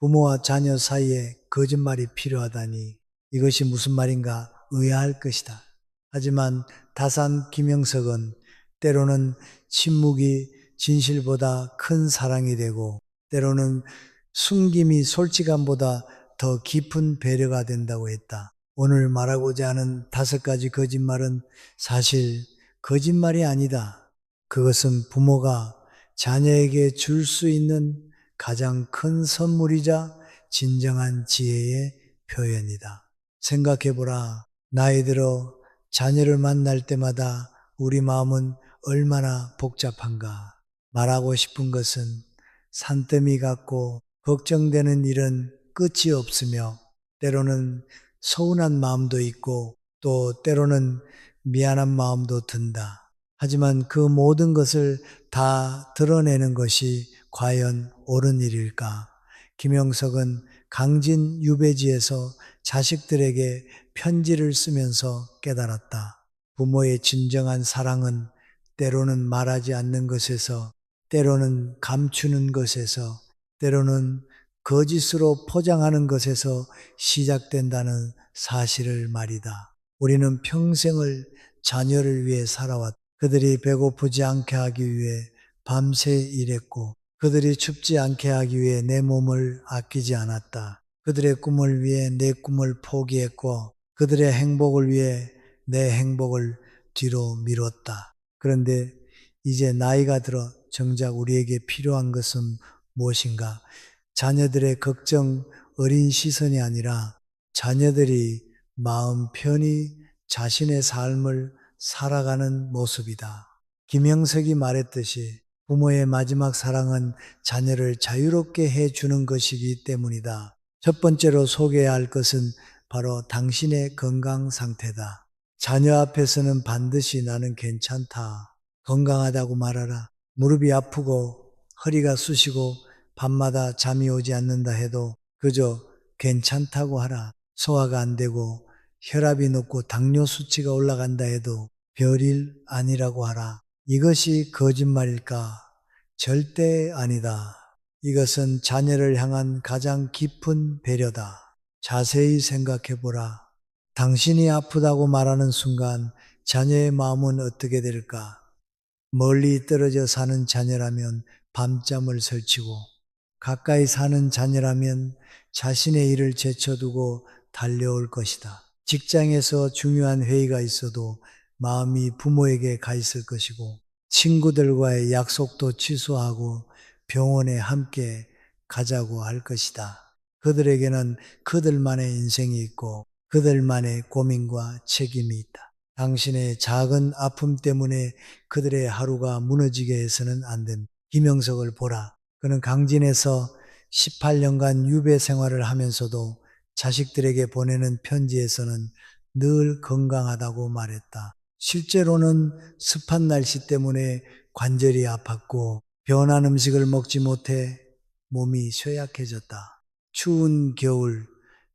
부모와 자녀 사이에 거짓말이 필요하다니 이것이 무슨 말인가 의아할 것이다. 하지만 다산 김영석은 때로는 침묵이 진실보다 큰 사랑이 되고 때로는 숨김이 솔직함보다 더 깊은 배려가 된다고 했다. 오늘 말하고자 하는 5가지 거짓말은 사실 거짓말이 아니다. 그것은 부모가 자녀에게 줄 수 있는 가장 큰 선물이자 진정한 지혜의 표현이다. 생각해보라. 나이 들어 자녀를 만날 때마다 우리 마음은 얼마나 복잡한가. 말하고 싶은 것은 산더미 같고 걱정되는 일은 끝이 없으며 때로는 서운한 마음도 있고 또 때로는 미안한 마음도 든다. 하지만 그 모든 것을 다 드러내는 것이 과연 옳은 일일까? 김영석은 강진 유배지에서 자식들에게 편지를 쓰면서 깨달았다. 부모의 진정한 사랑은 때로는 말하지 않는 것에서, 때로는 감추는 것에서, 때로는 거짓으로 포장하는 것에서 시작된다는 사실을 말이다. 우리는 평생을 자녀를 위해 살아왔다. 그들이 배고프지 않게 하기 위해 밤새 일했고 그들이 춥지 않게 하기 위해 내 몸을 아끼지 않았다. 그들의 꿈을 위해 내 꿈을 포기했고 그들의 행복을 위해 내 행복을 뒤로 미뤘다. 그런데 이제 나이가 들어 정작 우리에게 필요한 것은 무엇인가? 자녀들의 걱정, 어린 시선이 아니라 자녀들이 마음 편히 자신의 삶을 살아가는 모습이다. 김영석이 말했듯이 부모의 마지막 사랑은 자녀를 자유롭게 해주는 것이기 때문이다. 첫 번째로 소개해야 할 것은 바로 당신의 건강 상태다. 자녀 앞에서는 반드시 나는 괜찮다. 건강하다고 말하라. 무릎이 아프고 허리가 쑤시고 밤마다 잠이 오지 않는다 해도 그저 괜찮다고 하라. 소화가 안 되고 혈압이 높고 당뇨 수치가 올라간다 해도 별일 아니라고 하라. 이것이 거짓말일까? 절대 아니다. 이것은 자녀를 향한 가장 깊은 배려다. 자세히 생각해 보라. 당신이 아프다고 말하는 순간 자녀의 마음은 어떻게 될까? 멀리 떨어져 사는 자녀라면 밤잠을 설치고 가까이 사는 자녀라면 자신의 일을 제쳐두고 달려올 것이다. 직장에서 중요한 회의가 있어도 마음이 부모에게 가 있을 것이고 친구들과의 약속도 취소하고 병원에 함께 가자고 할 것이다. 그들에게는 그들만의 인생이 있고 그들만의 고민과 책임이 있다. 당신의 작은 아픔 때문에 그들의 하루가 무너지게 해서는 안 된다. 김영석을 보라. 그는 강진에서 18년간 유배 생활을 하면서도 자식들에게 보내는 편지에서는 늘 건강하다고 말했다. 실제로는 습한 날씨 때문에 관절이 아팠고 변한 음식을 먹지 못해 몸이 쇠약해졌다. 추운 겨울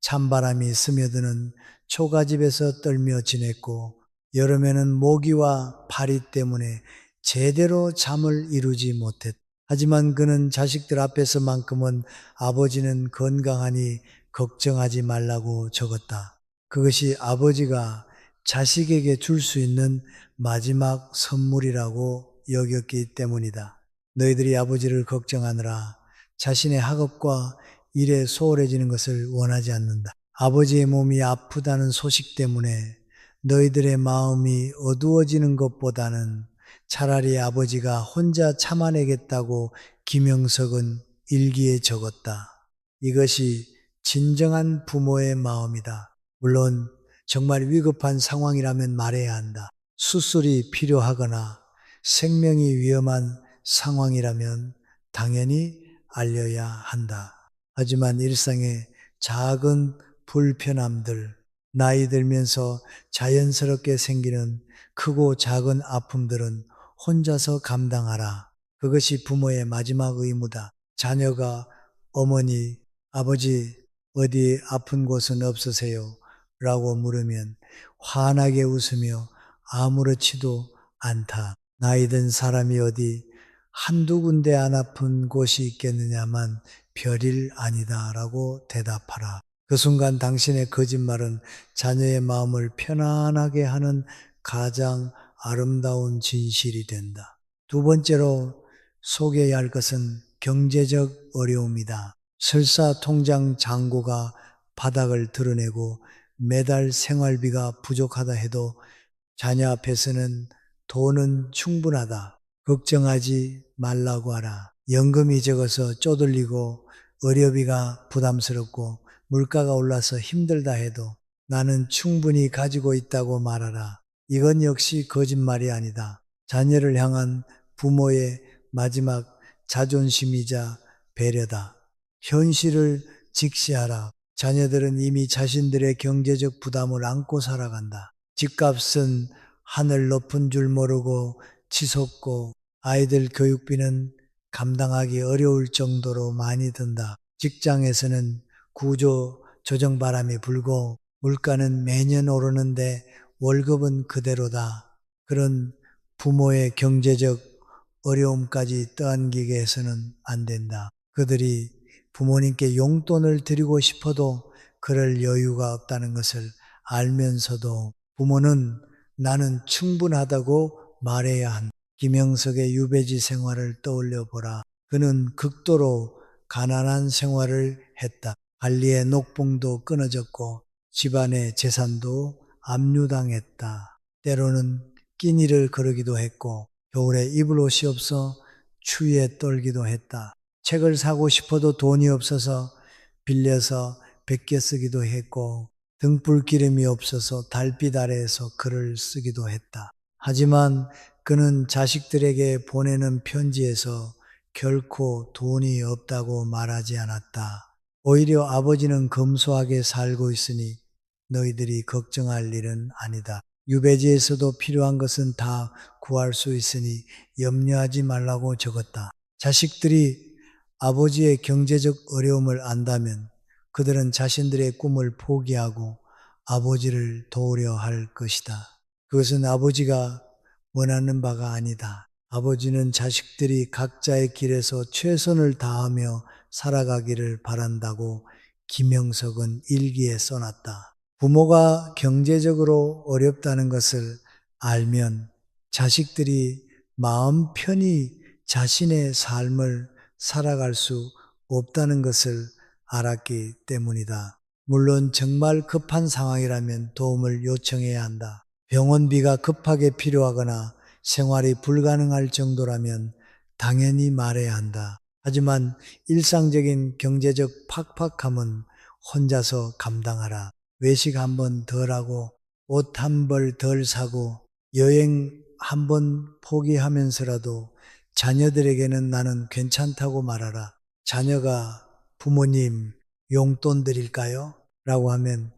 찬바람이 스며드는 초가집에서 떨며 지냈고 여름에는 모기와 파리 때문에 제대로 잠을 이루지 못했다. 하지만 그는 자식들 앞에서만큼은 아버지는 건강하니 걱정하지 말라고 적었다. 그것이 아버지가 자식에게 줄 수 있는 마지막 선물이라고 여겼기 때문이다. 너희들이 아버지를 걱정하느라 자신의 학업과 일에 소홀해지는 것을 원하지 않는다. 아버지의 몸이 아프다는 소식 때문에 너희들의 마음이 어두워지는 것보다는 차라리 아버지가 혼자 참아내겠다고 김영석은 일기에 적었다. 이것이 진정한 부모의 마음이다. 물론 정말 위급한 상황이라면 말해야 한다. 수술이 필요하거나 생명이 위험한 상황이라면 당연히 알려야 한다. 하지만 일상의 작은 불편함들, 나이 들면서 자연스럽게 생기는 크고 작은 아픔들은 혼자서 감당하라. 그것이 부모의 마지막 의무다. 자녀가 어머니, 아버지 어디 아픈 곳은 없으세요? 라고 물으면 환하게 웃으며 아무렇지도 않다. 나이 든 사람이 어디 한두 군데 안 아픈 곳이 있겠느냐만 별일 아니다 라고 대답하라. 그 순간 당신의 거짓말은 자녀의 마음을 편안하게 하는 가장 아름다운 진실이 된다. 두 번째로 소개해야 할 것은 경제적 어려움이다. 설사 통장 잔고가 바닥을 드러내고 매달 생활비가 부족하다 해도 자녀 앞에서는 돈은 충분하다. 걱정하지 말라고 하라. 연금이 적어서 쪼들리고 의료비가 부담스럽고 물가가 올라서 힘들다 해도 나는 충분히 가지고 있다고 말하라. 이건 역시 거짓말이 아니다. 자녀를 향한 부모의 마지막 자존심이자 배려다. 현실을 직시하라. 자녀들은 이미 자신들의 경제적 부담을 안고 살아간다. 집값은 하늘 높은 줄 모르고 치솟고 아이들 교육비는 감당하기 어려울 정도로 많이 든다. 직장에서는 구조 조정 바람이 불고 물가는 매년 오르는데 월급은 그대로다. 그런 부모의 경제적 어려움까지 떠안기게 해서는 안 된다. 그들이 부모님께 용돈을 드리고 싶어도 그럴 여유가 없다는 것을 알면서도 부모는 나는 충분하다고 말해야 한다. 김영석의 유배지 생활을 떠올려 보라. 그는 극도로 가난한 생활을 했다. 관리의 녹봉도 끊어졌고 집안의 재산도 압류당했다. 때로는 끼니를 거르기도 했고 겨울에 입을 옷이 없어 추위에 떨기도 했다. 책을 사고 싶어도 돈이 없어서 빌려서 베껴 쓰기도 했고 등불 기름이 없어서 달빛 아래에서 글을 쓰기도 했다. 하지만 그는 자식들에게 보내는 편지에서 결코 돈이 없다고 말하지 않았다. 오히려 아버지는 검소하게 살고 있으니 너희들이 걱정할 일은 아니다. 유배지에서도 필요한 것은 다 구할 수 있으니 염려하지 말라고 적었다. 자식들이 아버지의 경제적 어려움을 안다면 그들은 자신들의 꿈을 포기하고 아버지를 도우려 할 것이다. 그것은 아버지가 원하는 바가 아니다. 아버지는 자식들이 각자의 길에서 최선을 다하며 살아가기를 바란다고 김영석은 일기에 써놨다. 부모가 경제적으로 어렵다는 것을 알면 자식들이 마음 편히 자신의 삶을 살아갈 수 없다는 것을 알았기 때문이다. 물론 정말 급한 상황이라면 도움을 요청해야 한다. 병원비가 급하게 필요하거나 생활이 불가능할 정도라면 당연히 말해야 한다. 하지만 일상적인 경제적 팍팍함은 혼자서 감당하라. 외식 한 번 덜 하고 옷 한 벌 덜 사고 여행 한 번 포기하면서라도 자녀들에게는 나는 괜찮다고 말하라. 자녀가 부모님 용돈 드릴까요? 라고 하면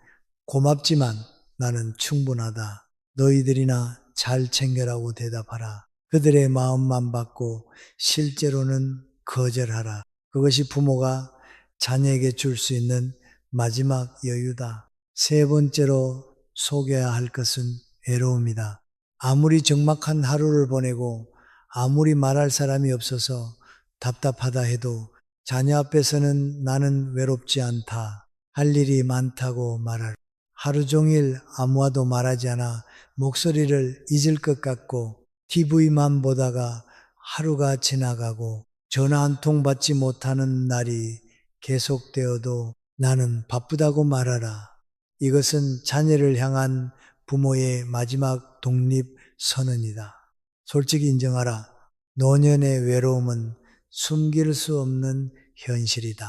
고맙지만 나는 충분하다. 너희들이나 잘 챙겨라고 대답하라. 그들의 마음만 받고 실제로는 거절하라. 그것이 부모가 자녀에게 줄 수 있는 마지막 여유다. 세 번째로 소개해야 할 것은 외로움이다. 아무리 적막한 하루를 보내고 아무리 말할 사람이 없어서 답답하다 해도 자녀 앞에서는 나는 외롭지 않다. 할 일이 많다고 말할. 하루 종일 아무와도 말하지 않아 목소리를 잊을 것 같고 TV만 보다가 하루가 지나가고 전화 한 통 받지 못하는 날이 계속되어도 나는 바쁘다고 말하라. 이것은 자녀를 향한 부모의 마지막 독립 선언이다. 솔직히 인정하라. 노년의 외로움은 숨길 수 없는 현실이다.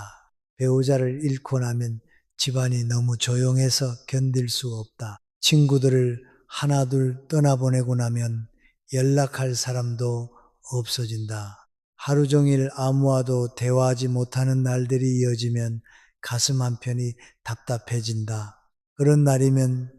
배우자를 잃고 나면 집안이 너무 조용해서 견딜 수 없다. 친구들을 하나둘 떠나보내고 나면 연락할 사람도 없어진다. 하루 종일 아무와도 대화하지 못하는 날들이 이어지면 가슴 한편이 답답해진다. 그런 날이면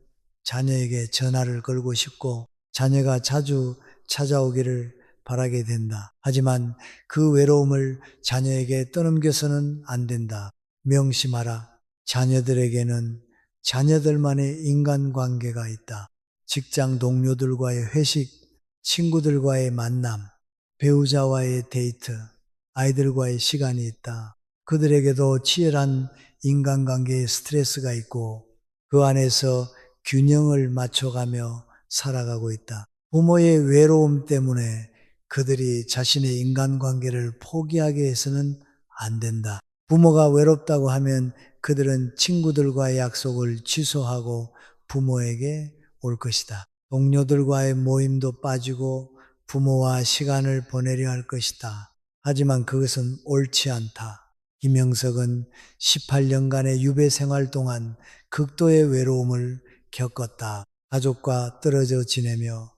자녀에게 전화를 걸고 싶고 자녀가 자주 찾아오기를 바라게 된다. 하지만 그 외로움을 자녀에게 떠넘겨서는 안 된다. 명심하라. 자녀들에게는 자녀들만의 인간관계가 있다. 직장 동료들과의 회식, 친구들과의 만남, 배우자와의 데이트, 아이들과의 시간이 있다. 그들에게도 치열한 인간관계의 스트레스가 있고 그 안에서 균형을 맞춰가며 살아가고 있다. 부모의 외로움 때문에 그들이 자신의 인간관계를 포기하게 해서는 안 된다. 부모가 외롭다고 하면 그들은 친구들과의 약속을 취소하고 부모에게 올 것이다. 동료들과의 모임도 빠지고 부모와 시간을 보내려 할 것이다. 하지만 그것은 옳지 않다. 김영석은 18년간의 유배 생활 동안 극도의 외로움을 겪었다. 가족과 떨어져 지내며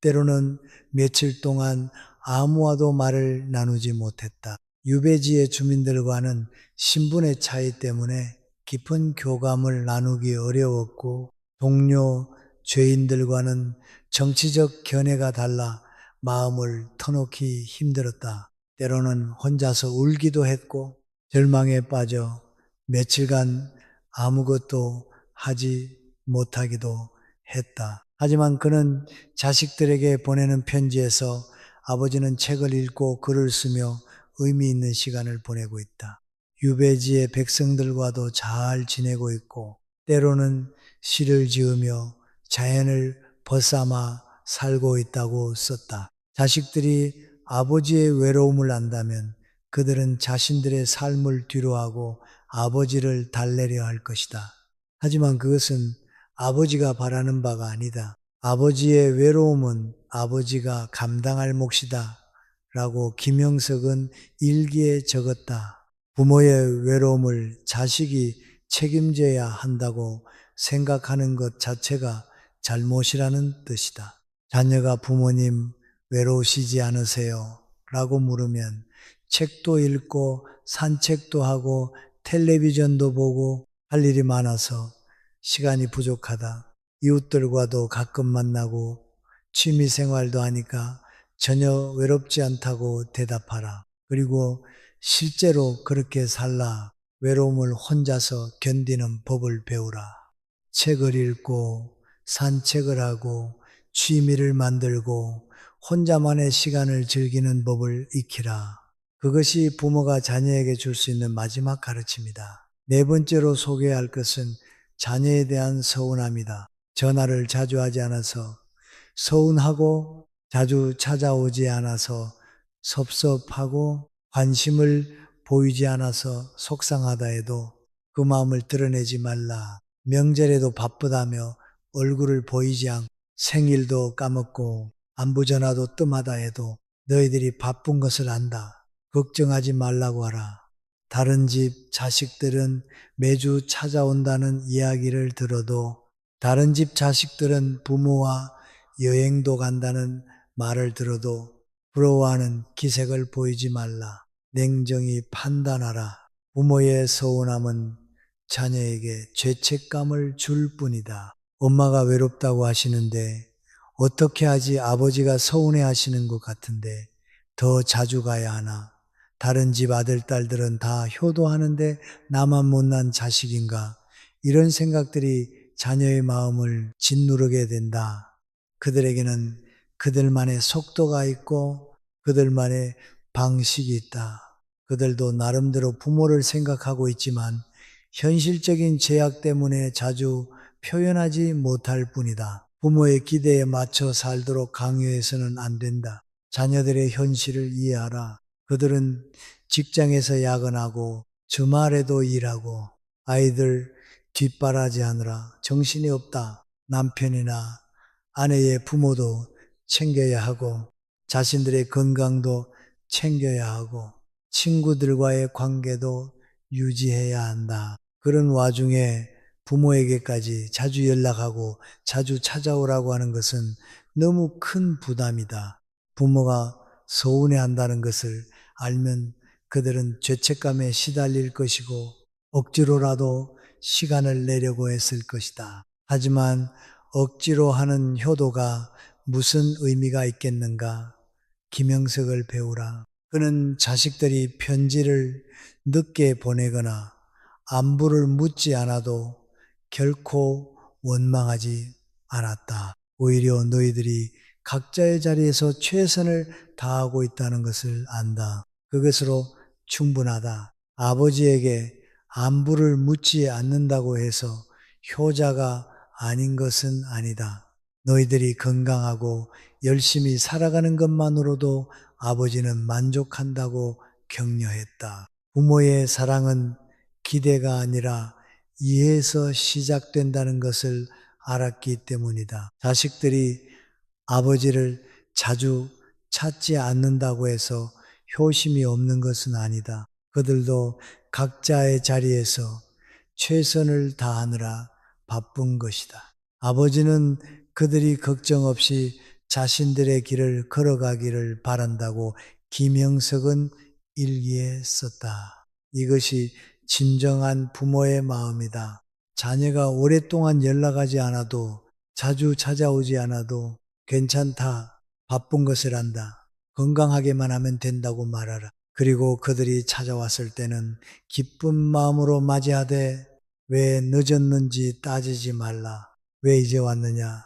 때로는 며칠 동안 아무와도 말을 나누지 못했다. 유배지의 주민들과는 신분의 차이 때문에 깊은 교감을 나누기 어려웠고 동료 죄인들과는 정치적 견해가 달라 마음을 터놓기 힘들었다. 때로는 혼자서 울기도 했고 절망에 빠져 며칠간 아무것도 하지 못하기도 했다. 하지만 그는 자식들에게 보내는 편지에서 아버지는 책을 읽고 글을 쓰며 의미 있는 시간을 보내고 있다. 유배지의 백성들과도 잘 지내고 있고 때로는 시를 지으며 자연을 벗삼아 살고 있다고 썼다. 자식들이 아버지의 외로움을 안다면 그들은 자신들의 삶을 뒤로하고 아버지를 달래려 할 것이다. 하지만 그것은 아버지가 바라는 바가 아니다. 아버지의 외로움은 아버지가 감당할 몫이다. 라고 김영석은 일기에 적었다. 부모의 외로움을 자식이 책임져야 한다고 생각하는 것 자체가 잘못이라는 뜻이다. 자녀가 부모님 외로우시지 않으세요? 라고 물으면 책도 읽고 산책도 하고 텔레비전도 보고 할 일이 많아서 시간이 부족하다. 이웃들과도 가끔 만나고 취미 생활도 하니까 전혀 외롭지 않다고 대답하라. 그리고 실제로 그렇게 살라. 외로움을 혼자서 견디는 법을 배우라. 책을 읽고 산책을 하고 취미를 만들고 혼자만의 시간을 즐기는 법을 익히라. 그것이 부모가 자녀에게 줄 수 있는 마지막 가르침이다. 네 번째로 소개할 것은 자녀에 대한 서운함이다. 전화를 자주 하지 않아서 서운하고 자주 찾아오지 않아서 섭섭하고 관심을 보이지 않아서 속상하다 해도 그 마음을 드러내지 말라. 명절에도 바쁘다며 얼굴을 보이지 않고 생일도 까먹고 안부 전화도 뜸하다 해도 너희들이 바쁜 것을 안다. 걱정하지 말라고 하라. 다른 집 자식들은 매주 찾아온다는 이야기를 들어도 다른 집 자식들은 부모와 여행도 간다는 말을 들어도 부러워하는 기색을 보이지 말라. 냉정히 판단하라. 부모의 서운함은 자녀에게 죄책감을 줄 뿐이다. 엄마가 외롭다고 하시는데 어떻게 하지 아버지가 서운해 하시는 것 같은데 더 자주 가야 하나? 다른 집 아들, 딸들은 다 효도하는데 나만 못난 자식인가? 이런 생각들이 자녀의 마음을 짓누르게 된다. 그들에게는 그들만의 속도가 있고 그들만의 방식이 있다. 그들도 나름대로 부모를 생각하고 있지만 현실적인 제약 때문에 자주 표현하지 못할 뿐이다. 부모의 기대에 맞춰 살도록 강요해서는 안 된다. 자녀들의 현실을 이해하라. 그들은 직장에서 야근하고 주말에도 일하고 아이들 뒷바라지하느라 정신이 없다. 남편이나 아내의 부모도 챙겨야 하고 자신들의 건강도 챙겨야 하고 친구들과의 관계도 유지해야 한다. 그런 와중에 부모에게까지 자주 연락하고 자주 찾아오라고 하는 것은 너무 큰 부담이다. 부모가 서운해 한다는 것을 알면 그들은 죄책감에 시달릴 것이고 억지로라도 시간을 내려고 했을 것이다. 하지만 억지로 하는 효도가 무슨 의미가 있겠는가? 김영석을 배우라. 그는 자식들이 편지를 늦게 보내거나 안부를 묻지 않아도 결코 원망하지 않았다. 오히려 너희들이 각자의 자리에서 최선을 다하고 있다는 것을 안다. 그것으로 충분하다. 아버지에게 안부를 묻지 않는다고 해서 효자가 아닌 것은 아니다. 너희들이 건강하고 열심히 살아가는 것만으로도 아버지는 만족한다고 격려했다. 부모의 사랑은 기대가 아니라 이해에서 시작된다는 것을 알았기 때문이다. 자식들이 아버지를 자주 찾지 않는다고 해서 효심이 없는 것은 아니다. 그들도 각자의 자리에서 최선을 다하느라 바쁜 것이다. 아버지는 그들이 걱정 없이 자신들의 길을 걸어가기를 바란다고 김영석은 일기에 썼다. 이것이 진정한 부모의 마음이다. 자녀가 오랫동안 연락하지 않아도 자주 찾아오지 않아도 괜찮다. 바쁜 것을 안다. 건강하게만 하면 된다고 말하라. 그리고 그들이 찾아왔을 때는 기쁜 마음으로 맞이하되 왜 늦었는지 따지지 말라. 왜 이제 왔느냐?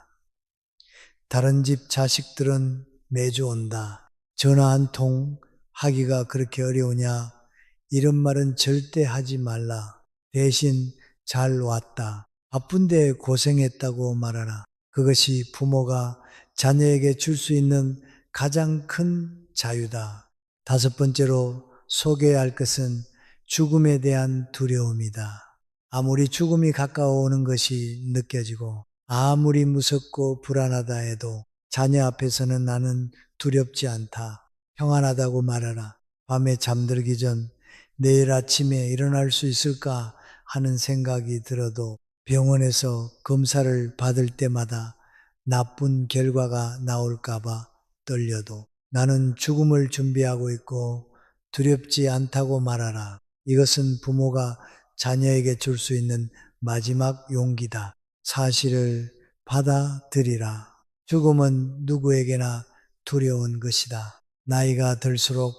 다른 집 자식들은 매주 온다. 전화 한 통 하기가 그렇게 어려우냐? 이런 말은 절대 하지 말라. 대신 잘 왔다. 바쁜데 고생했다고 말하라. 그것이 부모가 자녀에게 줄 수 있는 가장 큰 자유다. 다섯 번째로 소개할 것은 죽음에 대한 두려움이다. 아무리 죽음이 가까워오는 것이 느껴지고 아무리 무섭고 불안하다 해도 자녀 앞에서는 나는 두렵지 않다. 평안하다고 말하라. 밤에 잠들기 전 내일 아침에 일어날 수 있을까 하는 생각이 들어도 병원에서 검사를 받을 때마다 나쁜 결과가 나올까봐 떨려도 나는 죽음을 준비하고 있고 두렵지 않다고 말하라. 이것은 부모가 자녀에게 줄 수 있는 마지막 용기다. 사실을 받아들이라. 죽음은 누구에게나 두려운 것이다. 나이가 들수록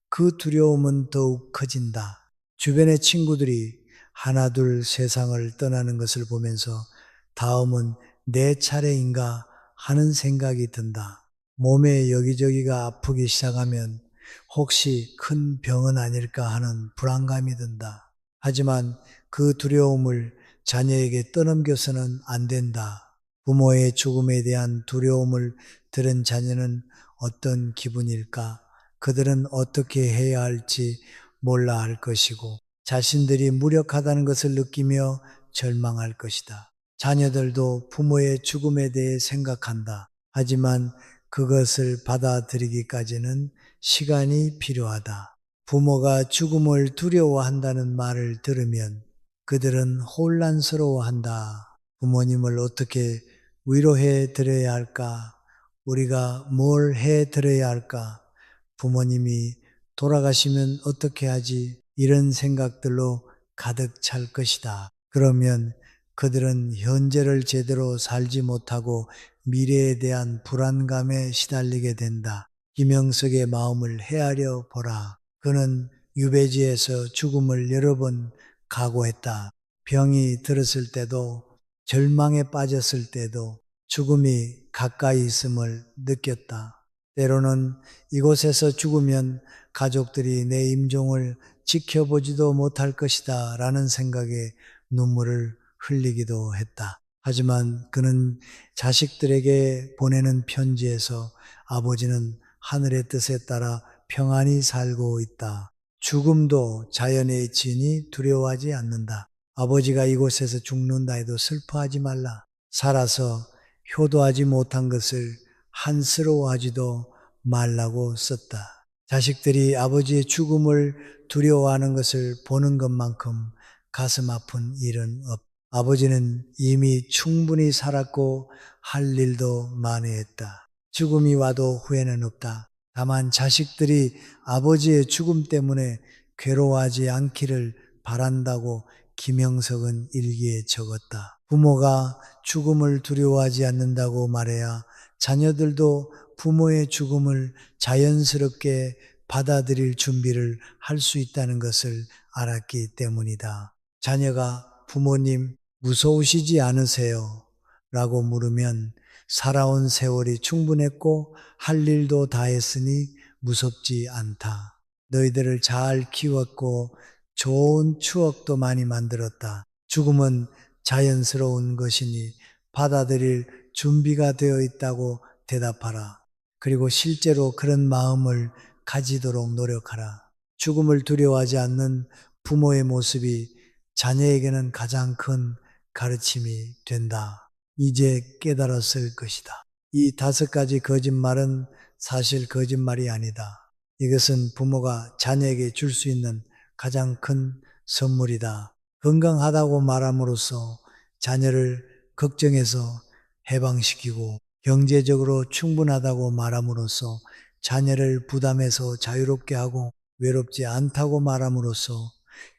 그 두려움은 더욱 커진다. 주변의 친구들이 하나둘 세상을 떠나는 것을 보면서 다음은 내 차례인가 하는 생각이 든다. 몸에 여기저기가 아프기 시작하면 혹시 큰 병은 아닐까 하는 불안감이 든다. 하지만 그 두려움을 자녀에게 떠넘겨서는 안 된다. 부모의 죽음에 대한 두려움을 들은 자녀는 어떤 기분일까? 그들은 어떻게 해야 할지 몰라 할 것이고 자신들이 무력하다는 것을 느끼며 절망할 것이다. 자녀들도 부모의 죽음에 대해 생각한다. 하지만 그것을 받아들이기까지는 시간이 필요하다. 부모가 죽음을 두려워한다는 말을 들으면 그들은 혼란스러워한다. 부모님을 어떻게 위로해 드려야 할까? 우리가 뭘 해 드려야 할까? 부모님이 돌아가시면 어떻게 하지? 이런 생각들로 가득 찰 것이다. 그러면 그들은 현재를 제대로 살지 못하고 미래에 대한 불안감에 시달리게 된다. 김영석의 마음을 헤아려 보라. 그는 유배지에서 죽음을 여러 번 각오했다. 병이 들었을 때도 절망에 빠졌을 때도 죽음이 가까이 있음을 느꼈다. 때로는 이곳에서 죽으면 가족들이 내 임종을 지켜보지도 못할 것이다 라는 생각에 눈물을 흘리기도 했다. 하지만 그는 자식들에게 보내는 편지에서 아버지는 하늘의 뜻에 따라 평안히 살고 있다. 죽음도 자연의 진이 두려워하지 않는다. 아버지가 이곳에서 죽는다 해도 슬퍼하지 말라. 살아서 효도하지 못한 것을 한스러워하지도 말라고 썼다. 자식들이 아버지의 죽음을 두려워하는 것을 보는 것만큼 가슴 아픈 일은 없다. 아버지는 이미 충분히 살았고 할 일도 만회했다. 죽음이 와도 후회는 없다. 다만 자식들이 아버지의 죽음 때문에 괴로워하지 않기를 바란다고 김영석은 일기에 적었다. 부모가 죽음을 두려워하지 않는다고 말해야 자녀들도 부모의 죽음을 자연스럽게 받아들일 준비를 할 수 있다는 것을 알았기 때문이다. 자녀가 부모님 무서우시지 않으세요? 라고 물으면 살아온 세월이 충분했고 할 일도 다 했으니 무섭지 않다. 너희들을 잘 키웠고 좋은 추억도 많이 만들었다. 죽음은 자연스러운 것이니 받아들일 준비가 되어 있다고 대답하라. 그리고 실제로 그런 마음을 가지도록 노력하라. 죽음을 두려워하지 않는 부모의 모습이 자녀에게는 가장 큰 가르침이 된다. 이제 깨달았을 것이다. 이 5가지 거짓말은 사실 거짓말이 아니다. 이것은 부모가 자녀에게 줄 수 있는 가장 큰 선물이다. 건강하다고 말함으로써 자녀를 걱정해서 해방시키고 경제적으로 충분하다고 말함으로써 자녀를 부담해서 자유롭게 하고 외롭지 않다고 말함으로써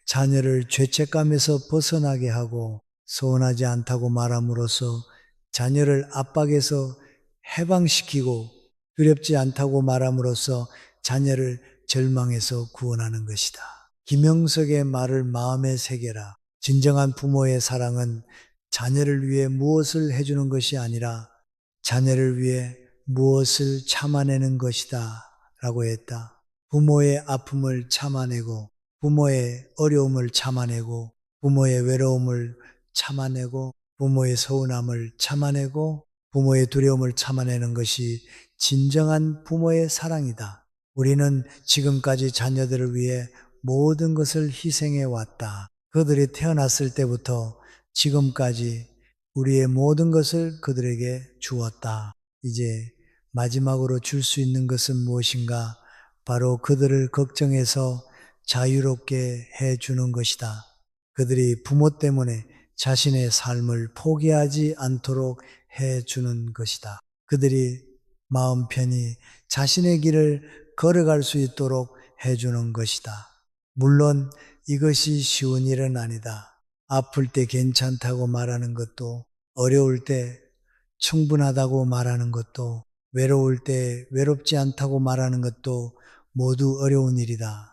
자녀를 죄책감에서 벗어나게 하고 서운하지 않다고 말함으로써 자녀를 압박에서 해방시키고 두렵지 않다고 말함으로써 자녀를 절망에서 구원하는 것이다. 김영석의 말을 마음에 새겨라. 진정한 부모의 사랑은 자녀를 위해 무엇을 해주는 것이 아니라 자녀를 위해 무엇을 참아내는 것이다 라고 했다. 부모의 아픔을 참아내고 부모의 어려움을 참아내고 부모의 외로움을 참아내고 부모의 서운함을 참아내고 부모의 두려움을 참아내는 것이 진정한 부모의 사랑이다. 우리는 지금까지 자녀들을 위해 모든 것을 희생해 왔다. 그들이 태어났을 때부터 지금까지 우리의 모든 것을 그들에게 주었다. 이제 마지막으로 줄 수 있는 것은 무엇인가? 바로 그들을 걱정해서 자유롭게 해 주는 것이다. 그들이 부모 때문에 자신의 삶을 포기하지 않도록 해 주는 것이다. 그들이 마음 편히 자신의 길을 걸어갈 수 있도록 해 주는 것이다. 물론 이것이 쉬운 일은 아니다. 아플 때 괜찮다고 말하는 것도, 어려울 때 충분하다고 말하는 것도, 외로울 때 외롭지 않다고 말하는 것도 모두 어려운 일이다.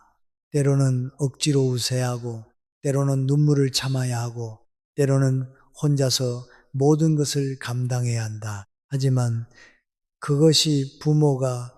때로는 억지로 웃어야 하고, 때로는 눈물을 참아야 하고, 때로는 혼자서 모든 것을 감당해야 한다. 하지만 그것이 부모가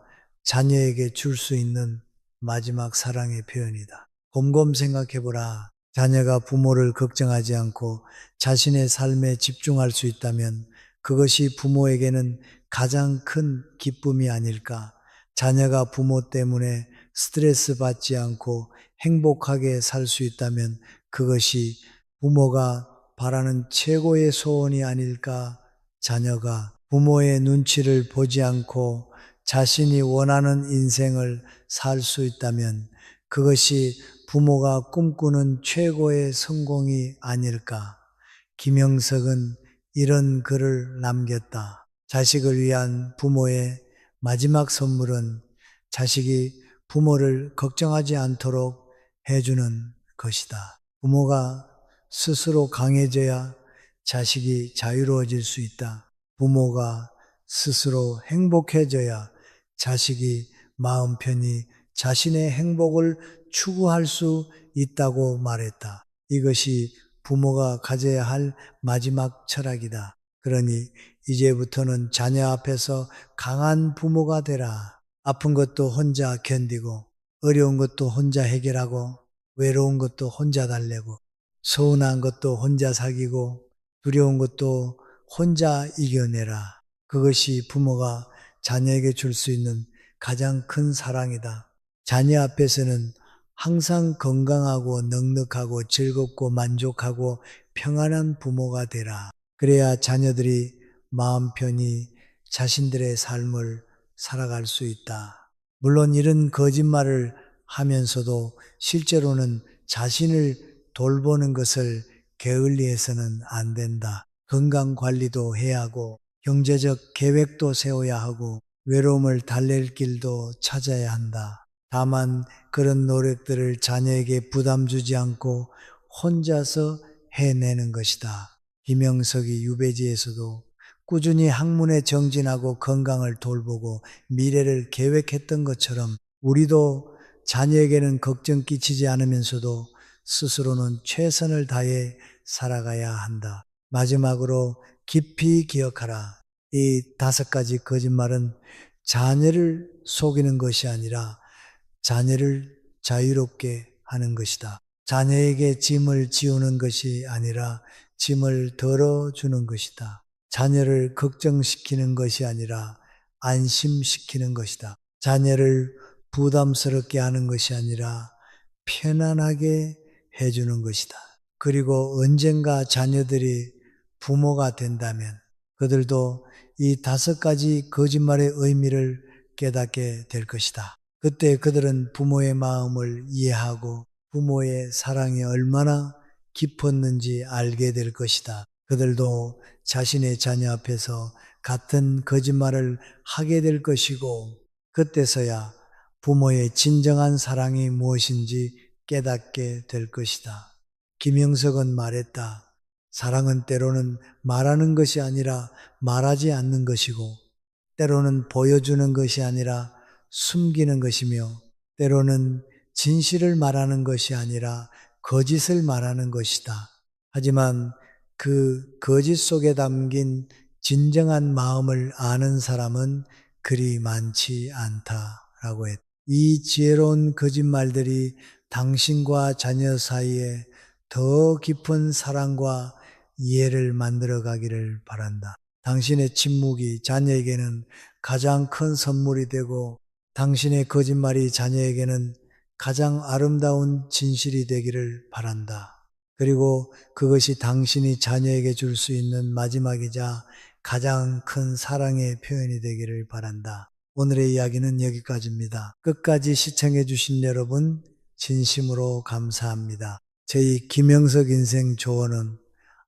자녀에게 줄 수 있는 마지막 사랑의 표현이다. 곰곰 생각해보라. 자녀가 부모를 걱정하지 않고 자신의 삶에 집중할 수 있다면 그것이 부모에게는 가장 큰 기쁨이 아닐까. 자녀가 부모 때문에 스트레스 받지 않고 행복하게 살 수 있다면 그것이 부모가 바라는 최고의 소원이 아닐까. 자녀가 부모의 눈치를 보지 않고 자신이 원하는 인생을 살 수 있다면 그것이 부모가 꿈꾸는 최고의 성공이 아닐까. 김영석은 이런 글을 남겼다. 자식을 위한 부모의 마지막 선물은 자식이 부모를 걱정하지 않도록 해주는 것이다. 부모가 스스로 강해져야 자식이 자유로워질 수 있다. 부모가 스스로 행복해져야 자식이 마음 편히 자신의 행복을 추구할 수 있다고 말했다. 이것이 부모가 가져야 할 마지막 철학이다. 그러니 이제부터는 자녀 앞에서 강한 부모가 되라. 아픈 것도 혼자 견디고, 어려운 것도 혼자 해결하고, 외로운 것도 혼자 달래고, 서운한 것도 혼자 사귀고, 두려운 것도 혼자 이겨내라. 그것이 부모가 자녀에게 줄 수 있는 가장 큰 사랑이다. 자녀 앞에서는 항상 건강하고 넉넉하고 즐겁고 만족하고 평안한 부모가 되라. 그래야 자녀들이 마음 편히 자신들의 삶을 살아갈 수 있다. 물론 이런 거짓말을 하면서도 실제로는 자신을 돌보는 것을 게을리해서는 안 된다. 건강 관리도 해야 하고 경제적 계획도 세워야 하고 외로움을 달랠 길도 찾아야 한다. 다만 그런 노력들을 자녀에게 부담 주지 않고 혼자서 해내는 것이다. 김영석이 유배지에서도 꾸준히 학문에 정진하고 건강을 돌보고 미래를 계획했던 것처럼 우리도 자녀에게는 걱정 끼치지 않으면서도 스스로는 최선을 다해 살아가야 한다. 마지막으로 깊이 기억하라. 이 5가지 거짓말은 자녀를 속이는 것이 아니라 자녀를 자유롭게 하는 것이다. 자녀에게 짐을 지우는 것이 아니라 짐을 덜어주는 것이다. 자녀를 걱정시키는 것이 아니라 안심시키는 것이다. 자녀를 부담스럽게 하는 것이 아니라 편안하게 해주는 것이다. 그리고 언젠가 자녀들이 부모가 된다면 그들도 이 5가지 거짓말의 의미를 깨닫게 될 것이다. 그때 그들은 부모의 마음을 이해하고 부모의 사랑이 얼마나 깊었는지 알게 될 것이다. 그들도 자신의 자녀 앞에서 같은 거짓말을 하게 될 것이고 그때서야 부모의 진정한 사랑이 무엇인지 깨닫게 될 것이다. 김영석은 말했다. 사랑은 때로는 말하는 것이 아니라 말하지 않는 것이고 때로는 보여주는 것이 아니라 숨기는 것이며 때로는 진실을 말하는 것이 아니라 거짓을 말하는 것이다. 하지만 그 거짓 속에 담긴 진정한 마음을 아는 사람은 그리 많지 않다라고 했다. 이 지혜로운 거짓말들이 당신과 자녀 사이에 더 깊은 사랑과 이해를 만들어 가기를 바란다. 당신의 침묵이 자녀에게는 가장 큰 선물이 되고 당신의 거짓말이 자녀에게는 가장 아름다운 진실이 되기를 바란다. 그리고 그것이 당신이 자녀에게 줄 수 있는 마지막이자 가장 큰 사랑의 표현이 되기를 바란다. 오늘의 이야기는 여기까지입니다. 끝까지 시청해 주신 여러분 진심으로 감사합니다. 저희 김영석 인생 조언은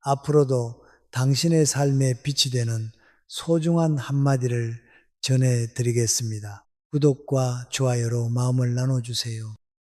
앞으로도 당신의 삶에 빛이 되는 소중한 한마디를 전해드리겠습니다. 구독과 좋아요로 마음을 나눠주세요.